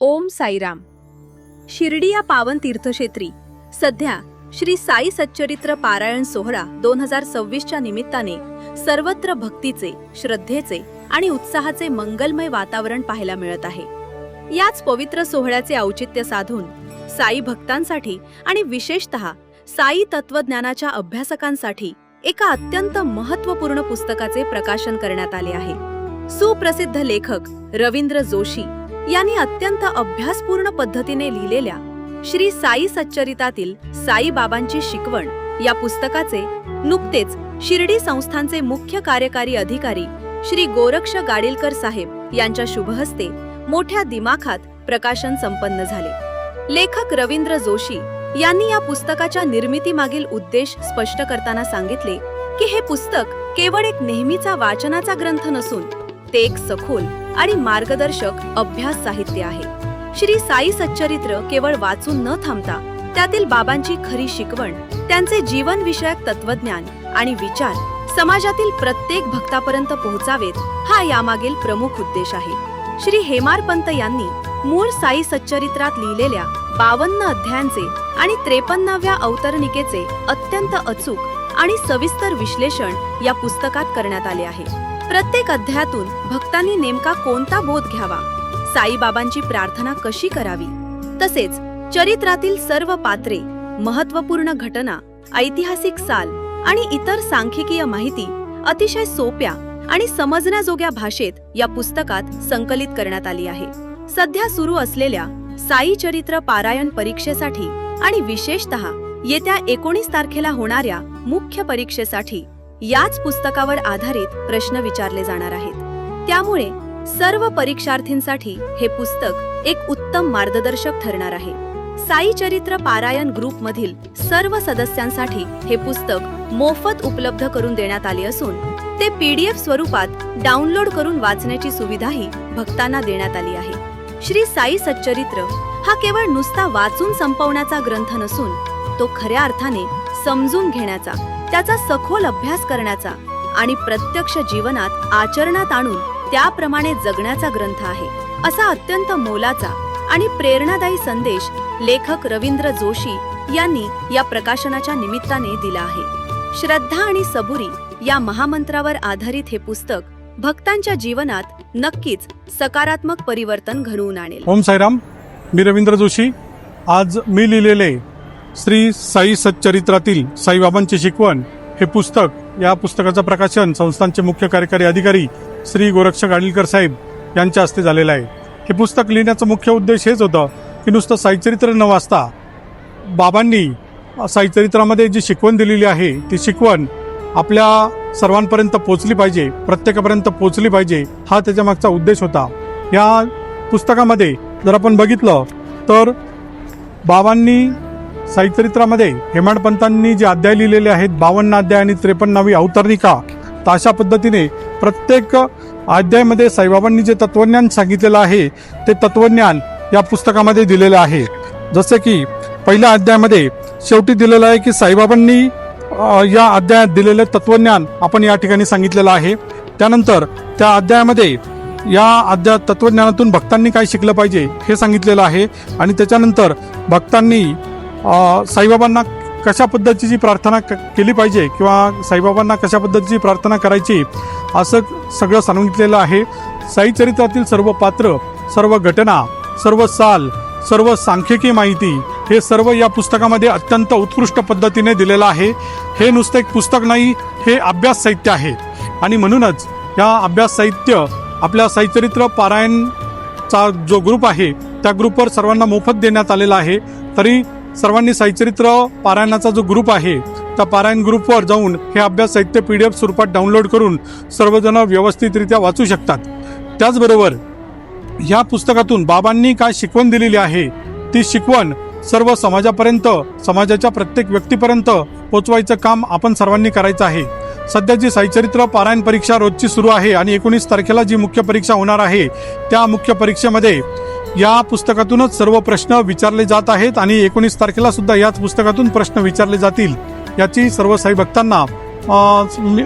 ओम साईराम। शिर्डी या पावन तीर्थक्षेत्री सध्या श्री साई सच्चरित्र पारायण सोहळा 2026च्या निमित्ताने सर्वत्र भक्तीचे, श्रद्धेचे आणि उत्साहाचे मंगलमय वातावरण पाहायला मिळत आहे। याच पवित्र सोहळ्याचे औचित्य साधून साई भक्तांसाठी आणि विशेषतः साई तत्वज्ञानाच्या अभ्यासकांसाठी एका अत्यंत महत्त्वपूर्ण पुस्तकाचे प्रकाशन करण्यात आले आहे। सुप्रसिद्ध लेखक रवींद्र जोशी यांनी अत्यंत अभ्यासपूर्ण पद्धतीने लिहिलेल्या श्री साई सच्चरितातील साई बाबांची शिकवण या पुस्तकाचे नुकतेच शिर्डी संस्थानचे मुख्य कार्यकारी अधिकारी श्री गोरक्ष गाडीलकर साहेब यांच्या शुभहस्ते मोठ्या दिमाखात प्रकाशन संपन्न झाले। लेखक रवींद्र जोशी यांनी या पुस्तकाच्या निर्मितीमागील उद्देश स्पष्ट करताना सांगितले की हे पुस्तक केवळ एक नेहमीचा वाचनाचा ग्रंथ नसून ते एक सखोल आणि मार्गदर्शक अभ्यास साहित्य आहे। श्री साई सच्चरित्र केवळ वाचून न थांबता त्यातील बाबांची खरी शिकवण, त्यांचे जीवन विषयक तत्वज्ञान आणि विचार समाजातील प्रत्येक भक्तापर्यंत पोहोचावेत हा यामागील प्रमुख उद्देश आहे। श्री हेमारपंत यांनी मूळ साई सच्चरित्रात लिहिलेल्या 52 अध्यायांचे आणि 53व्या अवतरणिकेचे अत्यंत अचूक आणि सविस्तर विश्लेषण या पुस्तकात करण्यात आले आहे। प्रत्येक अध्यायातून भक्तांनी नेमका कोणता बोध घ्यावा, साईबाबांची प्रार्थना कशी करावी, तसेच चरित्रातील सर्व पात्रे, महत्त्वपूर्ण घटना, ऐतिहासिक साल आणि इतर सांख्यिकीय माहिती अतिशय सोप्या आणि समजण्याजोग्या भाषेत या पुस्तकात संकलित करण्यात आली आहे। सध्या सुरू असलेल्या साई चरित्र पारायण परीक्षेसाठी आणि विशेषतः येत्या 19 तारखेला होणाऱ्या मुख्य परीक्षेसाठी याच पुस्तकावर आधारित प्रश्न विचारले जाणार आहेत। त्यामुळे सर्व परीक्षार्थींसाठी हे पुस्तक एक उत्तम मार्गदर्शक ठरणार आहे। साई चरित्र पारायण ग्रुप मधील सर्व सदस्यांसाठी हे पुस्तक मोफत उपलब्ध करून देण्यात आले असून ते PDF स्वरूपात डाउनलोड करून वाचण्याची सुविधाही भक्तांना देण्यात आली आहे। श्री साई सच्चरित्र हा केवळ नुसता वाचून संपवण्याचा ग्रंथ नसून तो खऱ्या अर्थाने समजून घेण्याचा, त्याचा सखोल अभ्यास करण्याचा आणि प्रत्यक्ष जीवनात आचरणात आणून त्याप्रमाणे जगण्याचा ग्रंथ आहे, असा अत्यंत मोलाचा आणि प्रेरणादायी संदेश लेखक रवींद्र जोशी यांनी या प्रकाशनाच्या निमित्ताने दिला आहे। श्रद्धा आणि सबुरी या महामंत्रावर आधारित हे पुस्तक भक्तांच्या जीवनात नक्कीच सकारात्मक परिवर्तन घडवून आणेल। ओम साईराम। मी रवींद्र जोशी। आज मी लिहिलेले श्री साई सच्चरित्रातील साईबाबांची शिकवण हे पुस्तक, या पुस्तकाचं प्रकाशन संस्थानचे मुख्य कार्यकारी अधिकारी श्री गोरक्ष गाडीलकर साहेब यांच्या हस्ते झालेलं आहे। हे पुस्तक लिहिण्याचा मुख्य उद्देश हेच होता की नुसतं साईचरित्र न वाचता बाबांनी साईचरित्रामध्ये जी शिकवण दिलेली आहे ती शिकवण आपल्या सर्वांपर्यंत पोहोचली पाहिजे, प्रत्येकापर्यंत पोहोचली पाहिजे, हा त्याच्या मागचा उद्देश होता। या पुस्तकामध्ये जर आपण बघितलं तर बाबांनी साईचरित्रामध्ये हेमाडपंतांनी जे अध्याय लिहिलेले आहेत 52 अध्याय आणि 53वी अवतरणिका, तर अशा पद्धतीने प्रत्येक अध्यायामध्ये साईबाबांनी जे तत्वज्ञान सांगितलेलं आहे ते तत्वज्ञान या पुस्तकामध्ये दिलेलं आहे। जसे की पहिल्या अध्यायामध्ये शेवटी दिलेलं आहे की साईबाबांनी या अध्यायात दिलेले तत्वज्ञान आपण या ठिकाणी सांगितलेलं आहे। त्यानंतर त्या अध्यायामध्ये या तत्वज्ञानातून भक्तांनी काय शिकलं पाहिजे हे सांगितलेलं आहे आणि त्याच्यानंतर भक्तांनी साईबाबांना कशा पद्धतीची प्रार्थना केली पाहिजे किंवा साईबाबांना कशा पद्धतीची प्रार्थना करायची असं सगळं सांगितलेलं आहे। साईचरित्रातील सर्व पात्र, सर्व घटना, सर्व साल, सर्व सांख्यिकी माहिती हे सर्व या पुस्तकामध्ये अत्यंत उत्कृष्ट पद्धतीने दिलेलं आहे। हे नुसतं एक पुस्तक नाही, हे अभ्यास साहित्य आहे आणि म्हणूनच या अभ्यास साहित्य आपल्या साईचरित्र पारायणचा जो ग्रुप आहे त्या ग्रुपवर सर्वांना मोफत देण्यात आलेला आहे। तरी सर्वांनी साईचरित्र पारायणाचा जो ग्रुप आहे त्या पारायण ग्रुपवर जाऊन हे अभ्यास साहित्य PDF स्वरूपात डाउनलोड करून सर्वजण व्यवस्थितरित्या वाचू शकतात। त्याचबरोबर या पुस्तकातून बाबांनी काय शिकवण दिलेली आहे ती शिकवण सर्व समाजापर्यंत, समाजाच्या प्रत्येक व्यक्तीपर्यंत पोहोचवायचं काम आपण सर्वांनी करायचं आहे। सध्याची साईचरित्र पारायण परीक्षा रोजची सुरू आहे आणि 19 तारखेला जी मुख्य परीक्षा होणार आहे त्या मुख्य परीक्षेमध्ये या पुस्तकातूनच सर्व प्रश्न विचारले जात आहेत आणि 19 तारखेला सुद्धा याच पुस्तकातून प्रश्न विचारले जातील याची सर्व साई भक्तांना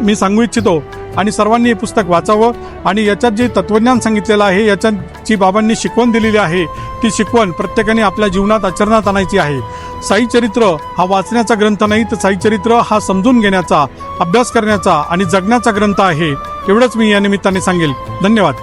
मी सांगू इच्छितो आणि सर्वांनी हे पुस्तक वाचावं आणि याच्यात जे तत्वज्ञान सांगितलेलं आहे, याच्यात जी बाबांनी शिकवण दिलेली आहे ती शिकवण प्रत्येकाने आपल्या जीवनात आचरणात आणायची आहे. साई चरित्र हा वाचण्याचा ग्रंथ नाही, तर साई चरित्र हा समजून घेण्याचा, अभ्यास करण्याचा आणि जगण्याचा ग्रंथ आहे. एवढंच मी या निमित्ताने सांगेल. धन्यवाद.